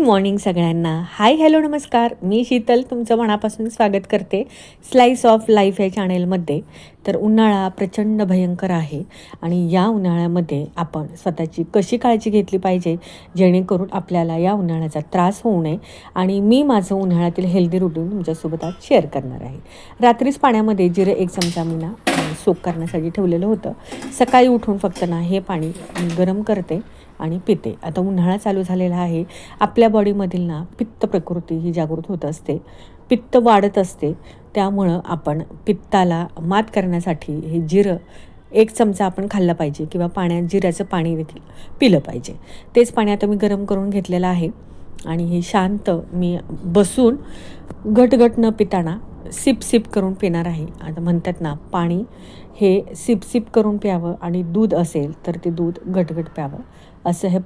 Morning सगळ्यांना. Hi hello नमस्कार. मी शीतल तुमचं मनापासून स्वागत करते स्लाइस ऑफ लाईफ या चॅनेलमध्ये. तर उन्हाळा प्रचंड भयंकर आहे आणि या उन्हाळ्यामध्ये आपण स्वतःची कशी काळजी घेतली पाहिजे जेणेकरून आपल्याला या उन्हाळ्याचा त्रास होऊ नये. आणि मी माझं उन्हाळ्यातील हेल्दी रुटीन तुमच्यासोबत आज शेअर करणार आहे. रात्रीच पाण्यामध्ये जिरं 1 चमचा मी सोक करण्यासाठी ठेवलेलं होतं. सकाळी उठून फक्त हे पाणी गरम करते आणि पिते. आता उन्हाळा चालू झालेला आहे. आपल्या बॉडीमधील पित्त प्रकृती ही जागृत होत असते, पित्त वाढत असते. त्यामुळं आपण पित्ताला मात करण्यासाठी हे जिरं 1 चमचा आपण खाल्लं पाहिजे किंवा जिऱ्याचं पाणी देखील पिलं पाहिजे. तेच पाणी आता मी गरम करून घेतलेलं आहे आणि हे शांत मी बसून घटघट न पिताना सिप करून पिणार आहे. आता म्हणतात पाणी हे सिप करून प्यावं आणि दूध असेल तर ते दूध घटघट प्यावं, असं हे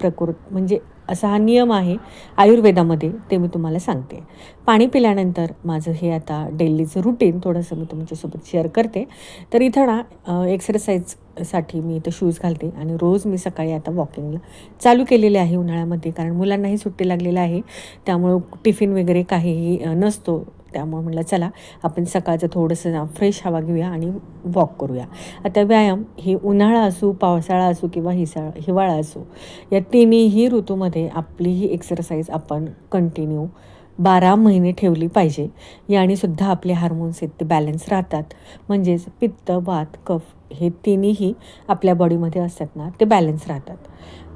म्हणजे असा हा नियम आहे आयुर्वेदामध्ये, ते मी तुम्हाला सांगते. पाणी पिल्यानंतर माझं हे आता डेलीचं रुटीन थोडंसं मी तुमच्यासोबत शेअर करते. तर इथं एक्सरसाइजसाठी मी इथं शूज घालते आणि रोज मी सकाळी आता वॉकिंगला चालू केलेले आहे उन्हाळ्यामध्ये, कारण मुलांनाही सुट्टी लागलेली आहे. त्यामुळं टिफिन वगैरे काहीही नसतो. त्यामुळे म्हटलं चला आपण सकाळचं थोडंसं फ्रेश हवा घेऊया आणि वॉक करूया. आता व्यायाम हे उन्हाळा असो, पावसाळा असो किंवा हिवाळा असो, या तिन्ही ऋतूमध्ये आपली ही एक्सरसाइज आपण कंटिन्यू 12 महिने ठेवली पाहिजे. यानेसुद्धा आपले हार्मोन्स आहेत ते बॅलन्स राहतात. म्हणजेच पित्त, वात, कफ हे तिन्ही आपल्या बॉडीमध्ये असतात ते बॅलन्स राहतात.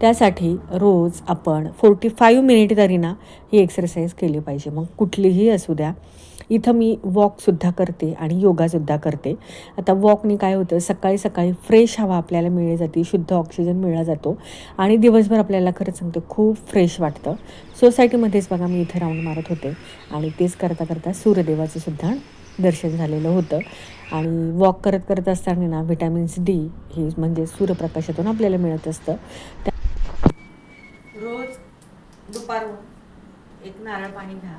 त्यासाठी रोज आपण 45 मिनिट तरी ही एक्सरसाइज केली पाहिजे. मग कुठलीही असू द्या. इथं मी वॉकसुद्धा करते आणि योगासुद्धा करते. आता वॉकनी काय होतं, सकाळी फ्रेश हवा आपल्याला मिळली जाते, शुद्ध ऑक्सिजन मिळला जातो आणि दिवसभर आपल्याला खरंच सांगते खूप फ्रेश वाटतं. सोसायटीमध्येच बघा मी इथे राऊंड मारत होते आणि तेच करता सूर्यदेवाचं सुद्धा दर्शन झालेलं होतं. आणि वॉक करत असताना व्हिटॅमिन्स डी हे म्हणजे सूर्यप्रकाशातून आपल्याला मिळत असतं. रोज दुपारून 1 नारळ पाणी घ्या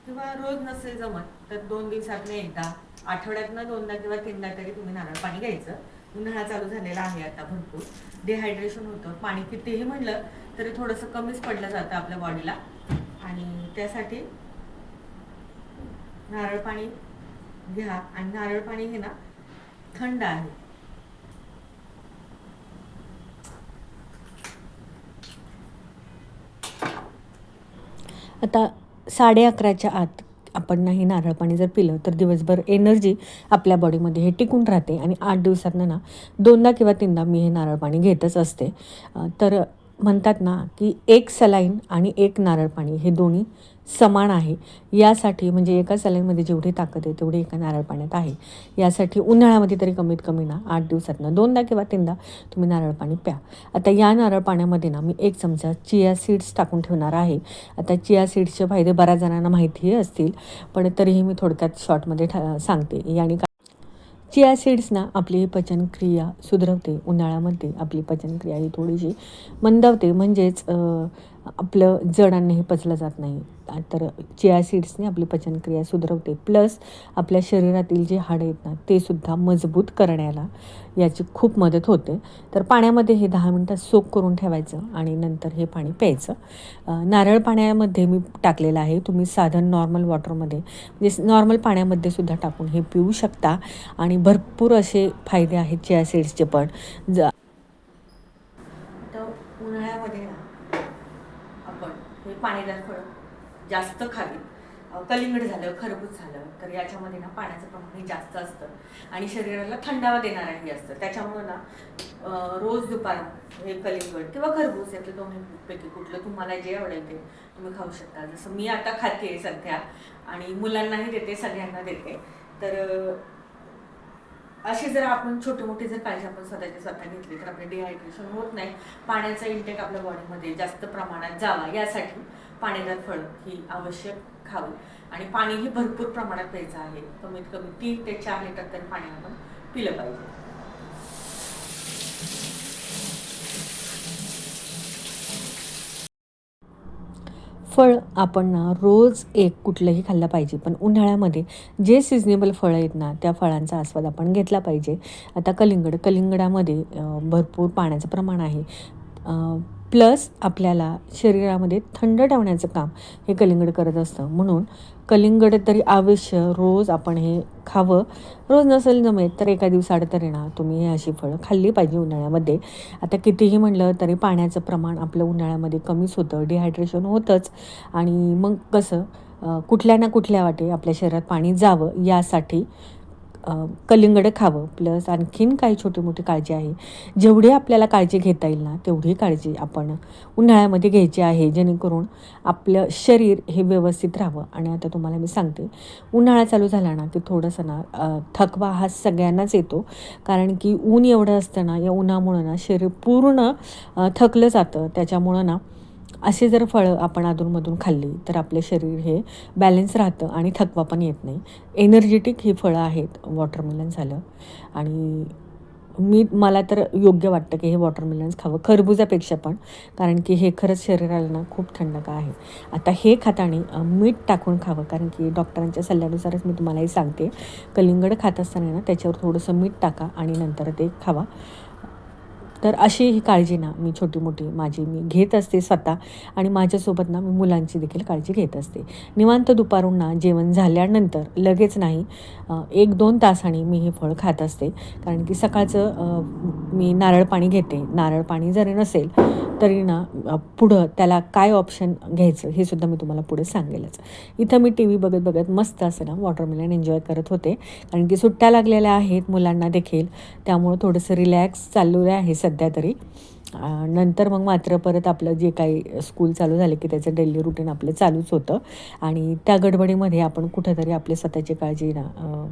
किंवा रोज नसेल जमत तर 2 दिवसातनं एकदा, आठवड्यातनं 2दा किंवा 3दा तरी तुम्ही नारळ पाणी घ्यायचं. उन्हाळा चालू झालेला आहे आता, भरपूर डिहायड्रेशन होतं. पाणी कितीही म्हणलं तरी थोडंसं कमीच पडलं जातं आपल्या बॉडीला आणि त्यासाठी नारळ पाणी घ्या. आणि नारळ पाणी हे थंड आहे. आता 11:30च्या आत आपण हे नारळ पाणी जर पिलं तर दिवसभर एनर्जी आपल्या बॉडीमध्ये हे टिकून राहते. आणि 8 दिवसातनं 2दा किंवा 3दा मी हे नारळ पाणी घेतच असते. तर म्हणतात की 1 सलाईन आणि 1 नारळ पाणी हे दोन्ही समान आहे. यासाठी म्हणजे एका सलाईनमध्ये जेवढी ताकद आहे तेवढी एका नारळ पाण्यात आहे. यासाठी उन्हाळ्यामध्ये तरी कमीत कमी 8 दिवसातनं 2दा किंवा 3दा तुम्ही नारळ पाणी प्या. आता या नारळ पाण्यामध्ये मी 1 चमचा चिया सीड्स टाकून ठेवणार आहे. आता चिया सीड्सचे फायदे बऱ्याच जणांना माहितीही असतील, पण तरीही मी थोडक्यात शॉर्टमध्ये सांगते. याने चिया सीड्स आपली ही पचनक्रिया सुधरवते. उन्हाळ्यामध्ये आपली पचनक्रिया ही थोडीशी मंदावते, म्हणजेच आपलं जड अन्न हे पचलं जात नाही. तर चिया सीड्सने आपली पचनक्रिया सुधरवते. प्लस आपल्या शरीरातील जे हाडं आहेत ते सुद्धा मजबूत करण्याला याची खूप मदत होते. तर पाण्यामध्ये हे 10 मिनटं सोक करून ठेवायचं आणि नंतर हे पाणी प्यायचं. नारळ पाण्यामध्ये मी टाकलेलं आहे. तुम्ही साधन नॉर्मल वॉटरमध्ये म्हणजे नॉर्मल पाण्यामध्ये सुद्धा टाकून हे पिऊ शकता आणि भरपूर असे फायदे आहेत चिया सीड्सचे पण. उन्हाळ्यामध्ये आपण हे पाणीदार फळं जास्त खावी. कलिंगड झालं, खरबूज झालं तर याच्यामध्ये पाण्याचं प्रमाण जास्त असतं आणि शरीराला थंडावा देणारही असतं. त्याच्यामुळं रोज दुपारून हे कलिंगड किंवा खरबूज यातलं दोन्हीपैकी कुठलं तुम्हाला जे आवडेल ते तुम्ही खाऊ शकता. जसं मी आता खाते सध्या आणि मुलांनाही देते, सगळ्यांना देते. तर अशी जर आपण छोटी मोठी जर काळजी आपण स्वतः घेतली तर आपलं डिहायड्रेशन होत नाही. पाण्याचा इंटेक आपल्या बॉडीमध्ये जास्त प्रमाणात जावा यासाठी पाणीदार फळं ही आवश्यक खावी आणि पाणीही भरपूर प्रमाणात प्यायचं आहे. कमीत कमी 3 ते 4 लिटर तरी पाणी आपण पिलं पाहिजे. फळ आपण रोज एक कुठलंही खाल्लं पाहिजे, पण उन्हाळ्यामध्ये जे सिजनेबल फळं आहेत त्या फळांचा आस्वाद आपण घेतला पाहिजे. आता कलिंगडामध्ये भरपूर पाण्याचं प्रमाण आहे. प्लस आपल्याला शरीरामध्ये थंड ठेवण्याचं काम हे कलिंगड करत असतं. म्हणून कलिंगड तरी अवश्य रोज आपण हे खावं. रोज नसेल जमेत तर एका दिवसाआड तरी ना तुम्ही हे अशी फळं खाल्ली पाहिजे उन्हाळ्यामध्ये. आता कितीही म्हणलं तरी पाण्याचं प्रमाण आपलं उन्हाळ्यामध्ये कमीच होतं, डिहायड्रेशन होतंच. आणि मग कसं कुठल्या ना कुठल्या वाटे आपल्या शरीरात पाणी जावं यासाठी कलिंगड खावं. प्लस आणखीन काही छोटी मोठी काळजी आहे. जेवढी आपल्याला काळजी घेता येईल ना तेवढी काळजी आपण उन्हाळ्यामध्ये घ्यायची आहे, जेणेकरून आपलं शरीर हे व्यवस्थित राहावं. आणि आता तुम्हाला मी सांगते, उन्हाळा चालू झाला ना की थोडंसं ना थकवा हा सगळ्यांनाच येतो. कारण की ऊन एवढं असतं ना, या उन्हामुळं ना शरीर पूर्ण थकलं जातं. त्याच्यामुळं ना असे जर फळं आपण अधूनमधून खाल्ली तर आपले शरीर हे बॅलन्स राहतं आणि थकवा पण येत नाही. एनर्जेटिक ही फळं आहेत. वॉटरमेलन झालं आणि मला तर योग्य वाटतं की हे वॉटरमेलन्स खावं खरबुजापेक्षा पण. कारण की हे खरंच शरीराला ना खूप थंडका आहे. आता हे खाताना मीठ टाकून खावं, कारण की डॉक्टरांच्या सल्ल्यानुसारच मी तुम्हालाही सांगते. कलिंगड खात असताना ना त्याच्यावर थोडंसं मीठ टाका आणि नंतर ते खावा. तर अशी ही काळजी ना मी छोटी मोठी मी घेत असते स्वतः. आणि माझ्यासोबत ना मी मुलांची देखील काळजी घेत असते. निवांत दुपारून ना जेवण झाल्यानंतर लगेच नाही 1-2 तासांनी मी हे फळ खात असते. कारण की सकाळचं मी नारळ पाणी घेते. नारळ पाणी जरी नसेल तरी ना पुढं त्याला काय ऑप्शन घ्यायचं हे सुद्धा मी तुम्हाला पुढे सांगेलच. इथं मी TV बघत बघत मस्त असं ना वॉटरमेलन एन्जॉय करत होते. कारण की सुट्ट्या लागलेल्या आहेत मुलांना देखील, त्यामुळं थोडंसं रिलॅक्स चाललेलं आहे सध्या तरी. नंतर मग मात्र परत आपलं जे काही स्कूल चालू झाले की त्याचं डेली रुटीन आपलं चालूच होतं. आणि त्या गडबडीमध्ये आपण कुठेतरी आपली स्वतःची काळजी ना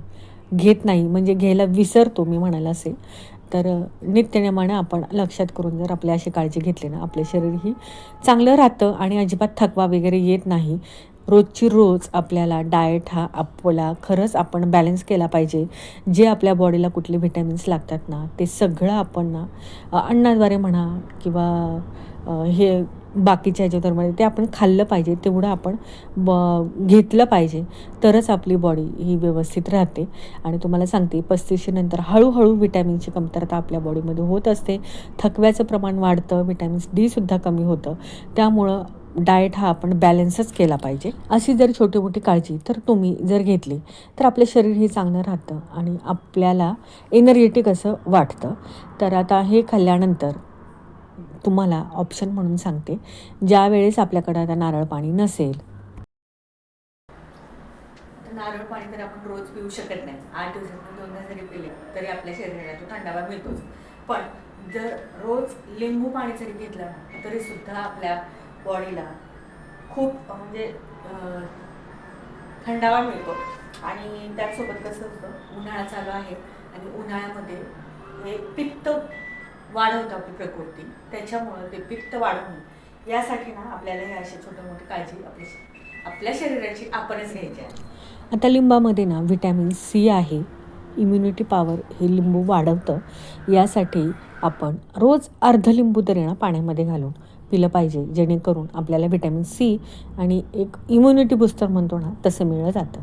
घेत नाही, म्हणजे घ्यायला विसरतो मी म्हणायला असेल. तर नित्यनेमानं आपण लक्षात करून जर आपली अशी काळजी घेतली ना आपलं शरीरही चांगलं राहतं आणि अजिबात थकवा वगैरे येत नाही. रोजची रोज आपल्याला डाएट हा आपला खरंच आपण बॅलन्स केला पाहिजे. जे आपल्या बॉडीला कुठले व्हिटॅमिन्स लागतात ना ते सगळं आपण ना अन्नाद्वारे म्हणा किंवा हे बाकीच्या ह्याच्यामध्ये ते आपण खाल्लं पाहिजे. तेवढं आपण घेतलं पाहिजे, तरच आपली बॉडी ही व्यवस्थित राहते. आणि तुम्हाला सांगते 35शी नंतर हळूहळू व्हिटॅमिनची कमतरता आपल्या बॉडीमध्ये होत असते. थकव्याचं प्रमाण वाढतं, व्हिटॅमिन्स D सुद्धा कमी होतं. त्यामुळं डाएट हा आपण बॅलन्सच केला पाहिजे. अशी जर छोटी मोठी काळजी तर तुम्ही जर घेतली तर आपलं शरीर हे चांगलं राहतं आणि आपल्याला एनर्जेटिक असं वाटतं. तर आता हे खाल्ल्यानंतर तुम्हाला ऑप्शन म्हणून सांगते, ज्यावेळेस आपल्याकडं आता नारळ पाणी नसेल, नारळ पाणी तर आपण रोज पिऊ शकत नाही. 8 दिवसातून 2दा जरी पिले तरी आपल्या शरीराला तो थंडावा मिळतोच. पण जर रोज लिंबू पाणी जरी घेतलं ना तरी सुद्धा आपल्या बॉडीला खूप म्हणजे थंडावा मिळतो. आणि त्याचसोबत कसं असतं, उन्हाळा चालू आहे आणि उन्हाळ्यामध्ये हे पित्त वाढवतं आपली प्रकृती. त्याच्यामुळं ते पित्त वाढवू नये यासाठी ना आपल्याला हे अशी छोटी मोठी काळजी आपल्या शरीराची आपणच घ्यायची आहे. आता लिंबामध्ये ना व्हिटॅमिन C आहे. इम्युनिटी पॉवर हे लिंबू वाढवतं. यासाठी आपण रोज अर्ध लिंबू तरी ना पाण्यामध्ये घालून पिलं पाहिजे, जेणेकरून आपल्याला व्हिटॅमिन C आणि एक इम्युनिटी बूस्टर म्हणतो ना तसं मिळलं जातं.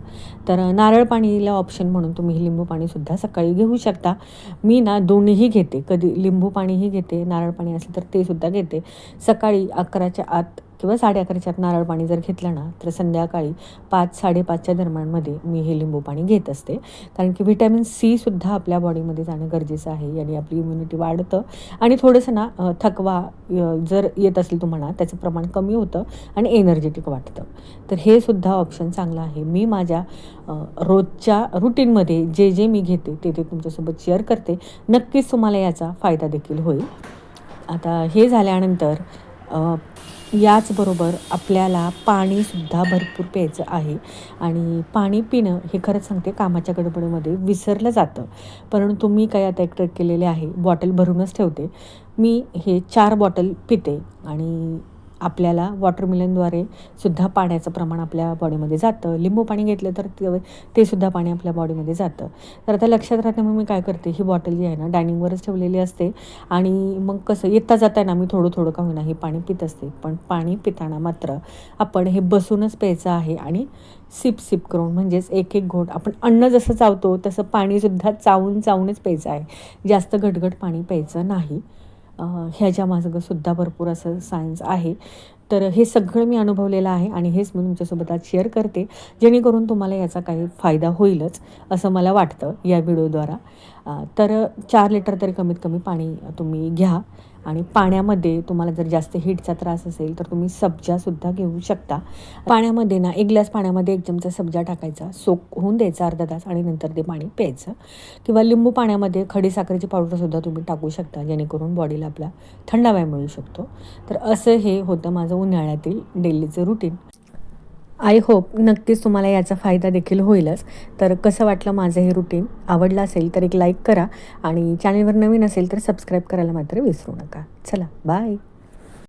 तर नारळ पाणीला ऑप्शन म्हणून तुम्ही लिंबू पाणीसुद्धा सकाळी घेऊ शकता. मी ना दोन्हीही घेते, कधी लिंबू पाणीही घेते, नारळ पाणी असेल तर ते सुद्धा घेते. सकाळी 11च्या आत किंवा 11:30च्या आत नारळ पाणी जर घेतलं ना तर संध्याकाळी 5-5:30च्या दरम्यानमध्ये मी हे लिंबू पाणी घेत असते. कारण की व्हिटॅमिन C सुद्धा आपल्या बॉडीमध्ये जाणं गरजेचं आहे. याने आपली इम्युनिटी वाढतं आणि थोडंसं ना थकवा जर येत असेल तुम्हाला त्याचं प्रमाण कमी होतं आणि एनर्जेटिक वाटतं. तर हे सुद्धा ऑप्शन चांगलं आहे. मी माझ्या रोजच्या रुटीनमध्ये जे मी घेते ते तुमच्यासोबत शेअर करते. नक्कीच तुम्हाला याचा फायदा देखील होईल. आता हे झाल्यानंतर याचबरोबर आपल्याला पाणीसुद्धा भरपूर प्यायचं आहे. आणि पाणी पिणं हे खरंच सांगते कामाच्या गडबडीमध्ये विसरलं जातं. परंतु मी काय आता एक ट्रेक केलेले आहे, बॉटल भरूनच ठेवते. मी हे 4 बॉटल पिते आणि आपल्याला वॉटरमेलनद्वारे सुद्धा पाण्याचं प्रमाण आपल्या बॉडीमध्ये जातं. लिंबू पाणी घेतलं तर ते सुद्धा पाणी आपल्या बॉडीमध्ये जातं. तर आता लक्षात राहतं मग मी काय करते, ही बॉटल जी आहे ना डायनिंगवरच ठेवलेली असते. आणि मग कसं येता जाताना मी थोडं थोडं का होईना हे पाणी पित असते. पण पाणी पिताना मात्र आपण हे बसूनच प्यायचं आहे आणि सिप करून, म्हणजेच एक घोट. आपण अन्न जसं चावतो तसं पाणीसुद्धा चावूनच प्यायचं आहे. जास्त घटघट पाणी प्यायचं नाही. ह्याच्या मागंसुद्धा भरपूर असं सायन्स आहे. तर हे सगळं मी अनुभवलेलं आहे आणि हेच मी तुमच्यासोबत आज शेअर करते, जेणेकरून तुम्हाला याचा काही फायदा होईलच असं मला वाटतं या व्हिडिओद्वारा. तर 4 लिटर तरी कमीत कमी पाणी तुम्ही घ्या आणि पाण्यामध्ये तुम्हाला जर जास्त हीटचा त्रास असेल तर तुम्ही सब्जासुद्धा घेऊ शकता. पाण्यामध्ये ना 1 ग्लास पाण्यामध्ये 1 चमचा सब्जा टाकायचा, सोक होऊन द्यायचा अर्धा तास आणि नंतर ते पाणी प्यायचं. किंवा लिंबू पाण्यामध्ये खडीसाखरेची पावडरसुद्धा तुम्ही टाकू शकता, जेणेकरून बॉडीला आपल्या थंडावा मिळू शकतो. तर असं हे होतं माझं उन्हाळ्यातील डेलीचं रुटीन. आय होप नक्कीच तुम्हाला याचा फायदा देखील होईलच. तर कसं वाटलं माझं हे रुटीन? आवडलं असेल तर एक लाईक करा आणि चॅनलवर नवीन असेल तर सबस्क्राईब करायला मात्र विसरू नका. चला बाय.